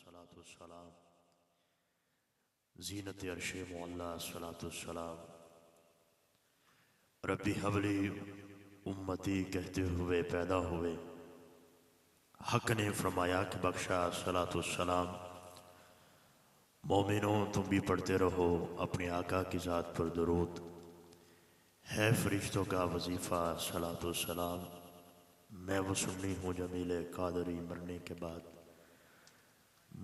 الصلاۃ والسلام زینت عرش معلیٰ الصلاۃ والسلام ربی حبلی امتی کہتے ہوئے پیدا ہوئے، حق نے فرمایا کہ بخشا الصلاۃ والسلام۔ مومنوں تم بھی پڑھتے رہو اپنے آقا کی ذات پر درود، ہے فرشتوں کا وظیفہ الصلاۃ والسلام۔ میں وہ سنی ہوں جمیل قادری، مرنے کے بعد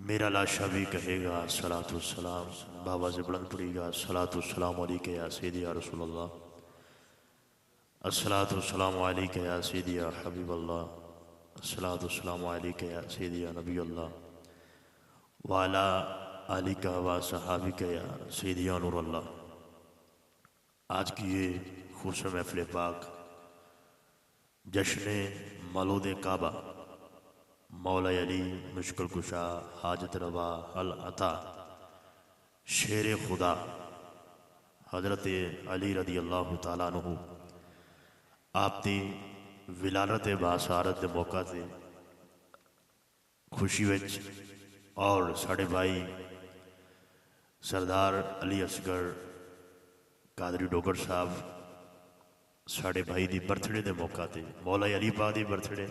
میرا لاشا بھی کہے گا الصلاۃ والسلام، بآواز بلند پڑے گا الصلاۃ والسلام علیک یا سیدی یا رسول اللہ، الصلاۃ والسلام علیک یا سیدی یا حبیب اللہ، الصلاۃ والسلام علیک یا سیدی یا نبی اللہ، وعلی آلک و صحابک یا سیدی یا نور اللہ۔ آج کی یہ خصوصی محفل پاک جشن مولود کعبہ، مولا علی مشکل کشا حاجت روا العطا شیر خدا حضرت علی رضی اللہ تعالیٰ عنہ آپ دی ولادت باسارت دے موقع تے خوشی وچ اور ساڑھے بھائی سردار علی اصغر قادری ڈوگر صاحب ساڑھے بھائی دی برتھڈے دے موقع تے مولا علی پاک دی برتھڈے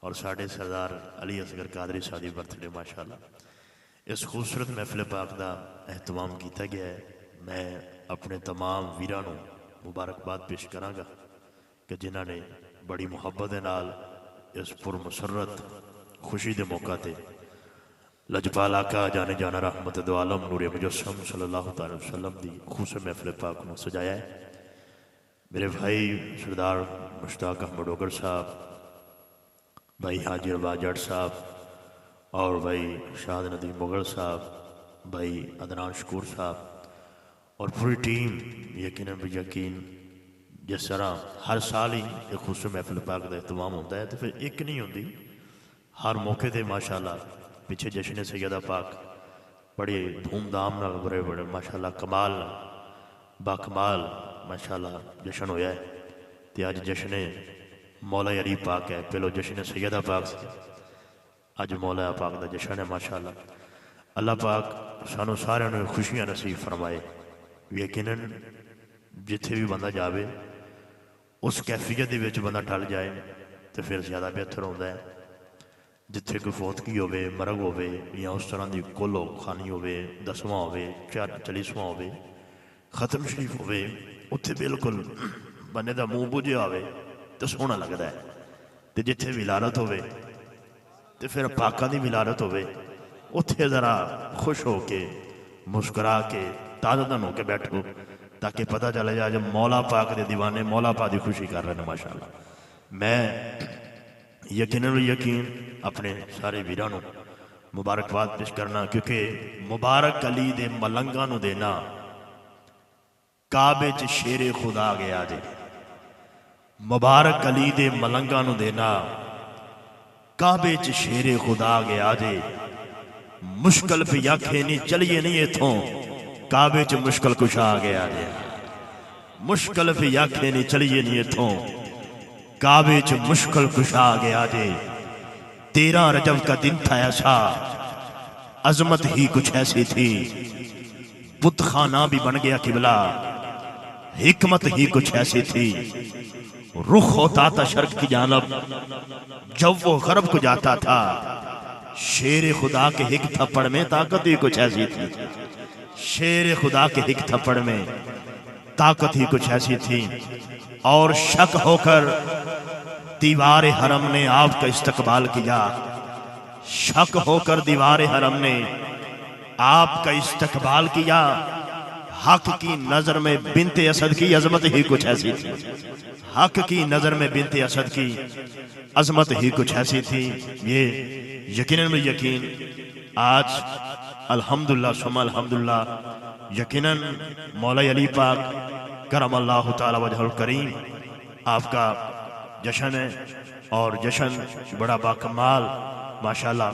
اور ساڑھے سردار علی اصغر قادری صاحب دی برتھڈے ماشاءاللہ اس خوبصورت محفل پاک دا اہتمام کیتا گیا ہے۔ میں اپنے تمام ویرانوں مبارکباد پیش کراں گا کہ جنہاں نے بڑی محبت دے نال اس پرمسرت خوشی دے موقع تے لجپال آقا جانے جانا رحمت دو عالم نور مجسم صلی اللہ تعالی وسلم دی خصوصی محفل پاک کو سجایا ہے۔ میرے بھائی سردار مشتاق احمد ڈوگر صاحب، بھائی حاجی رباح جٹ صاحب اور بھائی شاد ندیم مغل صاحب، بھائی عدنان شکور صاحب اور پوری ٹیم یقیناً یقین جس طرح ہر سال ہی ایک خصوصی محفل پاک کا اہتمام ہوتا ہے تو پھر ایک نہیں ہوتی، ہر موقع تے ماشاءاللہ پیچھے جشن سیدہ پاک بڑے دھوم دھام نال بڑے بڑے ماشاءاللہ کمال باکمال ماشاءاللہ جشن ہویا ہے۔ تے آج جشن مولا علی پاک ہے، پہلو جشن سیدہ پاک سے، آج مولا پاک دا جشن ہے ماشاءاللہ۔ اللہ پاک سانو سارے نے خوشیاں نصیب فرمائے، یقیناً جتھے بھی بندہ جاوے اس کیفیت دے وچ بندہ ڈھل جائے تو پھر زیادہ بہتر ہوتا ہے۔ جتھے کوئی فوتگی ہوئے، مرگ ہوئے یا اس طرح دی کلو خانی ہوئے، 10واں ہوئے، 40واں ہوئے، ختم شریف ہوئے، اتھے بالکل بندے دا منہ بجھیا ہوئے تو سونا لگتا ہے۔ تے جتھے ولادت ہوئے تے پھر پاکاں دی ولادت ہوئے اتھے ذرا خوش ہو کے مسکرا کے تازہ دم ہو کے بیٹھو تاکہ پتہ چلے جائے جب مولا پاک دے دیوانے مولا پاک دی خوشی کر رہے ہیں ماشاءاللہ۔ میں یقین اپنے سارے ویرانوں مبارکباد پیش کرنا، کیونکہ مبارک علی دے ملنگاں نو دینا کعبے چ شیر خدا گیا جے، مبارک علی دے ملنگاں نو دینا کعبے چ شیر خدا گیا جے، مشکل پہ یاکھے نہیں چلیے نہیں ایتھوں کعبے چ مشکل کشا گیا جے، مشکل پہ یاکھے نہیں چلیے نہیں ایتھوں کعبے چ مشکل کشا گیا جے۔ 13 رجب کا دن تھا ایسا، عظمت ہی کچھ ایسی تھی، بت خانہ بھی بن گیا قبلہ، حکمت ہی کچھ ایسی تھی، رخ ہوتا تھا شرق کی جانب جب وہ غرب کو جاتا تھا، شیر خدا کے ہک تھپڑ میں طاقت ہی کچھ ایسی تھی، شیر خدا کے ہک تھپڑ میں طاقت ہی کچھ ایسی تھی، اور شک ہو کر دیوار حرم نے آپ کا استقبال کیا، شک ہو کر دیوار حرم نے آپ کا استقبال کیا، حق کی نظر میں بنت اسد کی عظمت ہی کچھ ایسی تھی، حق کی نظر میں بنت اسد کی عظمت ہی کچھ ایسی تھی۔ یہ یقیناً یقین آج الحمدللہ ثم الحمدللہ یقیناً مولا علی پاک کرم اللہ تعالی وجہ الکریم آپ کا جشن ہے، اور جشن بڑا باکمال ماشاءاللہ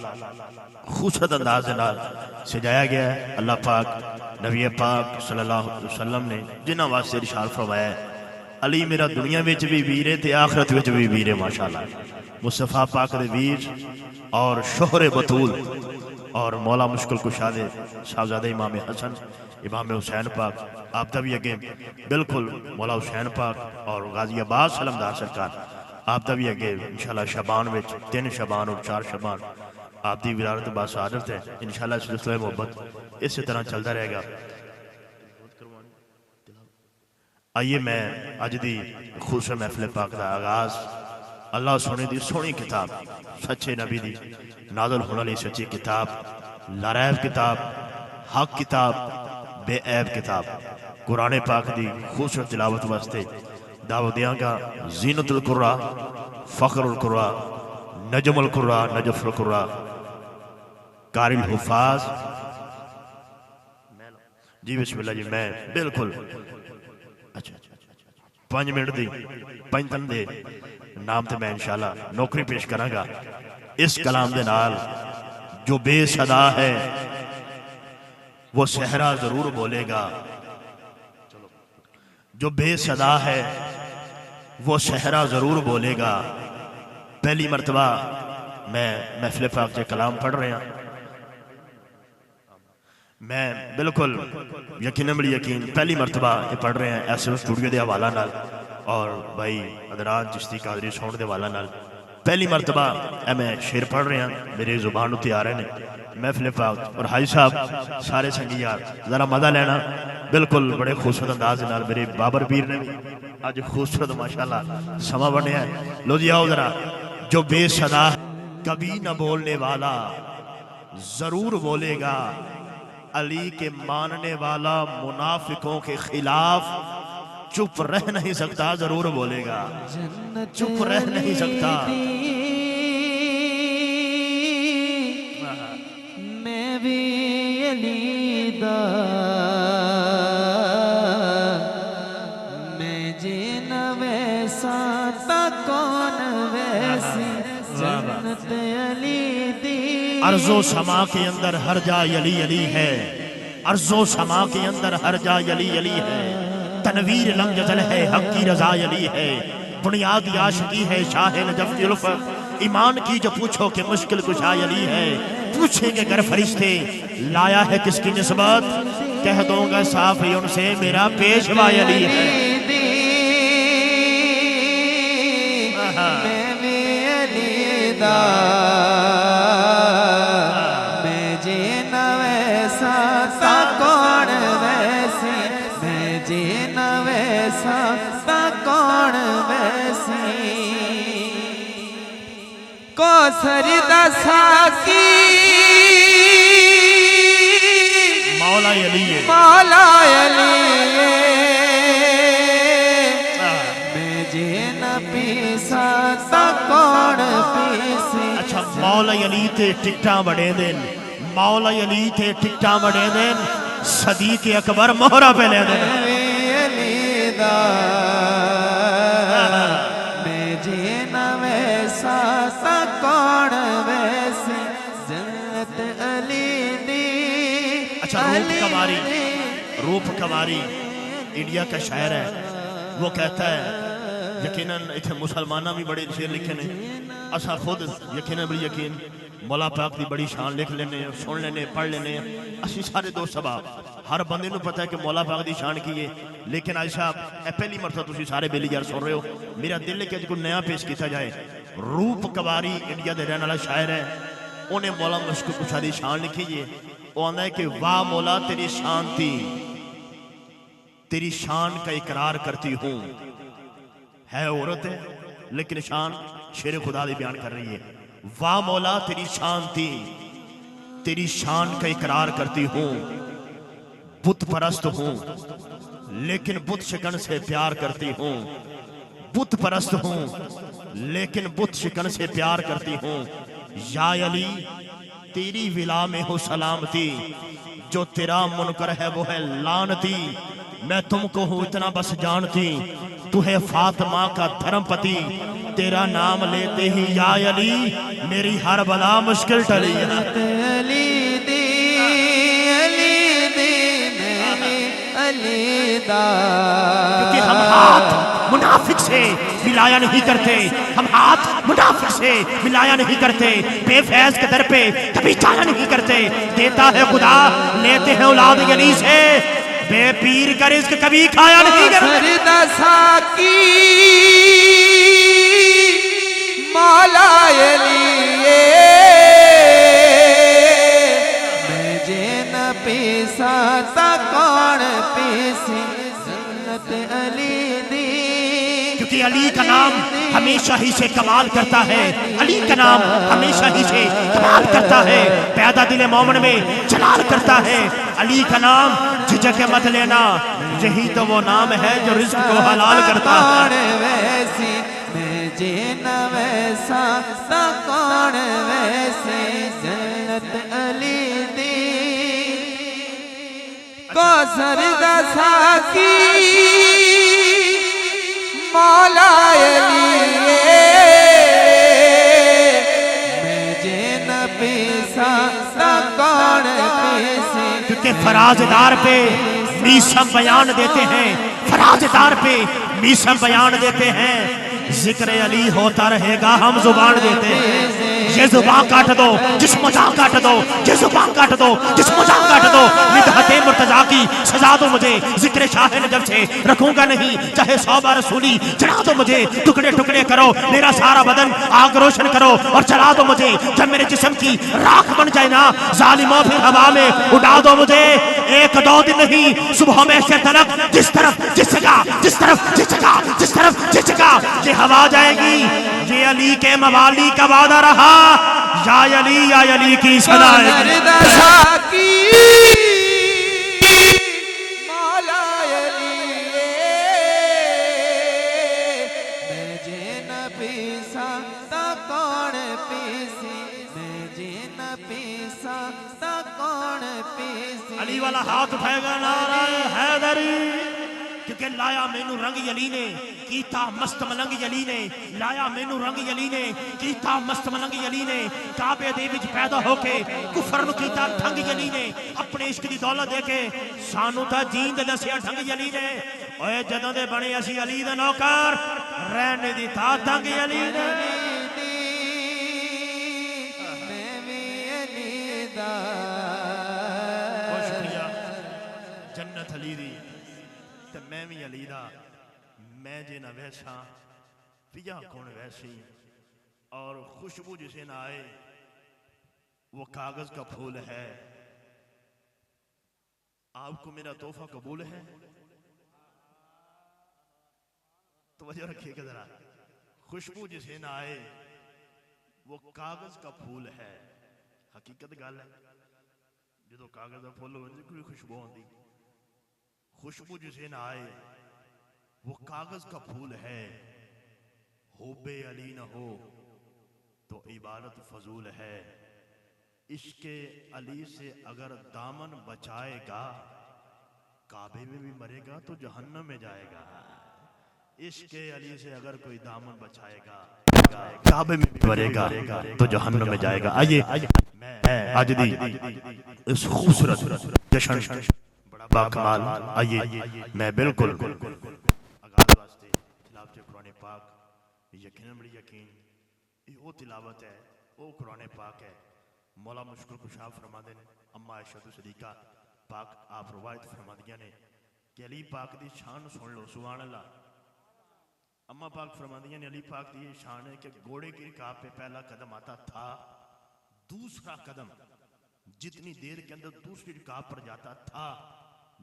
خوبصورت انداز نال سجایا گیا ہے۔ اللہ پاک نبی پاک صلی اللہ علیہ وسلم نے جنہاں واسطے ارشاد فرمایا ہے علی میرا دنیا وچ بھی ویر ہے تے آخرت وچ بھی ویر ہے ماشاءاللہ۔ مصطفیٰ پاک دے ویر اور شوہر بطول اور مولا مشکل کشاد صاحبزادہ امام حسن امام حسین پاک آپ دا بھی اگے بالکل مولا حسین پاک اور غازی عباس سلمدار سرکار آپ دا بھی اگے انشاءاللہ شبان وچ 3 شبان اور 4 شبان آپ دی ولادت باسعادت ہے انشاءاللہ سلسلہ محبت اسی طرح چلتا رہے گا۔ آئیے میں اج دی خصوصی محفل پاک دا آغاز اللہ سونے دی سونی کتاب سچے نبی دی نازل ہونے والی سچی کتاب لاریب کتاب حق کتاب بے عیب کتاب قرآن پاک دی خوبصورت تلاوت واسطے دعوت دیاں گا زینت القرآن فخر القرآن نجم القرآن نجف القرآن قاری الحفاظ جی بسم اللہ جی میں بالکل اچھا 5 منٹ دی 5 تن دے نام تے میں انشاءاللہ نوکری پیش کروں گا اس کلام دے نال جو بے صدا ہے وہ صحرا ضرور بولے گا جو بے صدا ہے وہ صحرا ضرور بولے گا پہلی مرتبہ میں محفل پاک سے کلام پڑھ رہے ہیں میں بالکل یقیناً بڑی یقین پہلی مرتبہ یہ پڑھ رہے ہیں ایس ایم اسٹوڈیو دے حوالہ نال اور بھائی ادران چشتی قادری ساؤنڈ دے حوالہ نال پہلی مرتبہ میں شعر پڑھ رہے ہیں میرے زبان تے آ رہے ہیں محفل پاک اور حاجی صاحب سارے سنگی یار ذرا مزہ لینا بالکل بڑے خوبصورت انداز نال میرے بابر پیر نے بھی آج خوبصورت ماشاءاللہ سما بنے ہیں لو جی آؤ ذرا جو بے صدا کبھی نہ بولنے والا ضرور بولے گا علی کے ماننے والا منافقوں کے خلاف چپ رہ نہیں سکتا ضرور بولے گا چپ رہ نہیں سکتا میں بھی علی دا میں جن ویسا تا کون ویسی جنت علی دی ارض و سما کے اندر ہر جا علی علی ہے ارض و سما کے اندر ہر جا علی علی ہے تنویر لم یزل ہے حق کی رضا علی ہے بنیاد عاشقی ہے شاہ نجف کی الفت ایمان کی جو پوچھو کہ مشکل کشا علی ہے پوچھیں گے گر فرشتے لایا ہے کس کی نسبت کہہ دوں گا صاف ہی ان سے میرا پیشوا علی ہے میں بھی علی دا میں جن ویسا تا کون ویسی میں جن ویسا تا کون ویسی کوثر دا ساقی مولا علی ہے مولا علی میں جن پیسا تا کون پیسی اچھا مولا علی تے ٹکٹاں بڑے دن مولا علی تے ٹکٹاں بڑے دن صدیق اکبر مہرہ پہ لے دن علی دا میں جن ویسا تا کون ویسی جنت علی دی اچھا روپ کماری انڈیا کا شاعر ہے وہ کہتا ہے یقیناً اتنے مسلمانہ بھی بڑے شعر لکھے نے اسا خود یقیناً بڑی یقین مولا پاک دی بڑی شان لکھ لینے سن لینے پڑھ لینے اسی سارے دوست سباب ہر بندے نو پتہ ہے کہ مولا پاک دی شان کی ہے لیکن آج صاحب اے پہلی مرتبہ تسی سارے بیلی یار سن رہے ہو میرا دل ہے کہ اج کو نیا پیش کیتا جائے روپ کماری انڈیا دے رہنے والا شاعر ہے انہیں مولا مشکل کشا دی شان لکھی ہے وہ آندہ ہے کہ واہ مولا تیری شان تھی تیری شان کا اقرار کرتی ہوں ہے عورت ہے لیکن شان شیر خدا دی بیان کر رہی ہے واہ مولا تیری شان تھی تیری شان کا اقرار کرتی ہوں بت پرست ہوں لیکن بت شکن سے پیار کرتی ہوں بت پرست ہوں لیکن بت شکن سے پیار کرتی ہوں یا علی تیری ولا میں ہو سلامتی جو تیرا منکر ہے وہ ہے لانتی میں تم کو ہوں اتنا بس جانتی تو ہے فاطمہ کا دھرم پتی تیرا نام لیتے ہی یا علی میری ہر بلا مشکل ٹلی علی دی میری علی دا کیونکہ ہم ہاتھ منافق سے ملایا نہیں کرتے، ہم ہاتھ منافق سے ملایا نہیں کرتے، بے فیض کے در پہ کبھی جایا نہیں کرتے، دیتا ہے خدا لیتے ہیں اولاد علی سے، بے پیر کا رزق کبھی کھایا نہیں کرتے۔ ساکی مولا علیے میں جین پیسا تا کون پیسی سنت علی دی، کیونکہ علی کا نام ہمیشہ ہی سے کمال کرتا ہے، علی کا نام ہمیشہ ہی سے کمال کرتا ہے، پیدا دل مومن میں جلال کرتا ہے، علی کا نام جھجک مت لینا، یہی تو وہ نام ہے جو رزق کو حلال کرتا ہے۔ ویسی میں جین ویسا تا کون ویسی جنت علی دی، کوثر دا ساکی مولا علی میں جین پیسا تا کون پیسی، کیونکہ فرازدار پہ میسم بیان دیتے ہیں، فرازدار پہ میسم بیان دیتے ہیں، ذکر علی ہوتا رہے گا ہم زبان دیتے ہیں، یہ زبان کاٹ دو جسم جان کاٹ دو، یہ زبان کاٹ دو جسم جان کاٹ دو، مدحت مرتضیٰ کی سزا دو مجھے، ذکر شاہ نجف سے رکھوں گا نہیں، چاہے 100 بار رسولی چڑھا دو مجھے، ٹکڑے ٹکڑے کرو میرا سارا بدن، آگ روشن کرو اور چلا دو مجھے، جب میرے جسم کی راکھ بن جائے نا ظالموں پھر ہوا میں اڑا دو مجھے، 1-2 دن نہیں صبح میں سے تلک جس طرف جس جگہ جس طرف جس جگہ جس طرف جس جگہ یہ ہوا جائے گی، یہ علی کے موالی کا وعدہ رہا، یا علی کی صدا ہے۔ مولا علی میں جین پیسا تا کون پیسی، میں جین پیسا تا کون پیسی، علی والا ہاتھ اٹھائے گا نعرہ حیدری، کیونکہ لایا مینو رنگ علی نے کیتا مست ملنگ علی نے، لایا مینو رنگ علی نے کیتا مست ملنگ علی نے، کعبے دے وچ پیدا ہو کے کفر نو کیتا ڈھنگ علی نے، اپنے عشق دی دولت دے کے سانو تا جین دے دسیا ڈھنگ علی نے، اوے جدوں دے بنے اسی علی دے نوکر رہنے دی تھا ڈھنگ علی نے۔ میں بھی علی دا بہت شکریہ جنت علی دی تے میں بھی علی دا، میں جے نہ ویسا پیا کون ویسی، اور خوشبو جسے نہ آئے وہ کاغذ کا پھول ہے، آپ کو میرا تحفہ قبول ہے؟ توجہ رکھیے گا ذرا، خوشبو جسے نہ آئے وہ کاغذ کا پھول ہے، حقیقت گل ہے، جدو کاغذ کا پھول ہو کوئی خوشبو ہوندی، خوشبو جسے نہ آئے وہ کاغذ کا پھول ہے، حب علی نہ ہو تو عبادت فضول ہے، عشق علی سے اگر دامن بچائے گا کعبے میں بھی مرے گا تو جہنم میں جائے گا، عشق علی سے اگر کوئی دامن بچائے گا کعبے میں بھی مرے گا تو جہنم میں جائے گا۔ آئیے آج دی اس خوبصورت جشن بڑا باکمال، آئیے میں بالکل آغاز واسطے تلاوت قرآن پاک، یقین بڑی یقین یہ وہ تلاوت ہے، وہ قرآن پاک ہے، مولا مشکل کشا فرما دے نے، اما عائشہ صدیقہ پاک آپ روایت فرما دیا نے کہ علی پاک دی شان سن لو، سبحان اللہ، اما پاک فرما دیا نے علی پاک دی شان ہے کہ گھوڑے کی رکاب پہ پہلا قدم آتا تھا، دوسرا قدم جتنی دیر کے اندر دوسری رکاب پر جاتا تھا،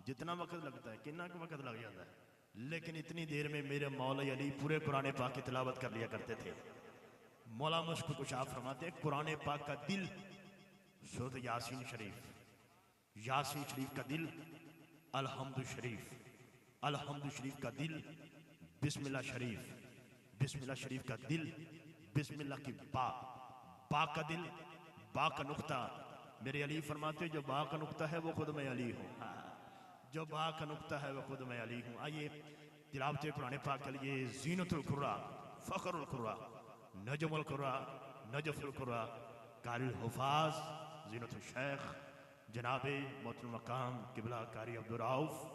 جتنا وقت لگتا ہے کتنا وقت لگ جاتا ہے، لیکن اتنی دیر میں میرے مولا علی پورے قرآن پاک کی تلاوت کر لیا کرتے تھے۔ مولا مشکل کشا فرماتے ہیں قرآن پاک کا دل سورۃ یاسین شریف، یاسین شریف کا دل الحمد شریف، الحمد شریف کا دل بسم اللہ شریف، بسم اللہ شریف کا دل بسم اللہ کی با، با کا دل، با کا نقطہ، میرے علی فرماتے ہیں جو با کا نقطہ ہے وہ خود میں علی ہوں، جو با کا نقطہ ہے وہ خود میں علی ہوں۔ آئیے تلاوت قرآن پاک کے لیے زینت القرآن، فخر القرآن، نجم القرآن، نجف القرآن، قاری الحفاظ زینت الشیخ جناب محترم مقام قبلہ قاری عبدالرؤف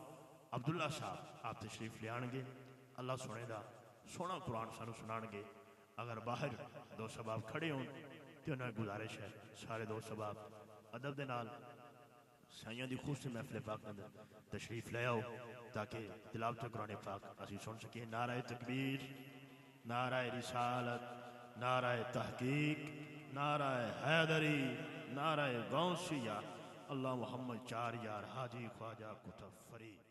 عبداللہ صاحب آپ تشریف لے آنگے، اللہ سنے دا سونا قرآن سانو سنان گے اگر باہر دو سباب کھڑے ہوں تو انہیں گزارش ہے سارے دو سباب ادب دے نال سائیاں دی خوش سے محفل پاک اندر تشریف لے آؤ تاکہ تلاوت قرآن پاک اسی سن سکیں نعرہ تکبیر نعرہ رسالت نعرہ تحقیق نعرہ حیدری نعرہ غوثیہ اللہ محمد چار یار حاجی خواجہ کتب فرید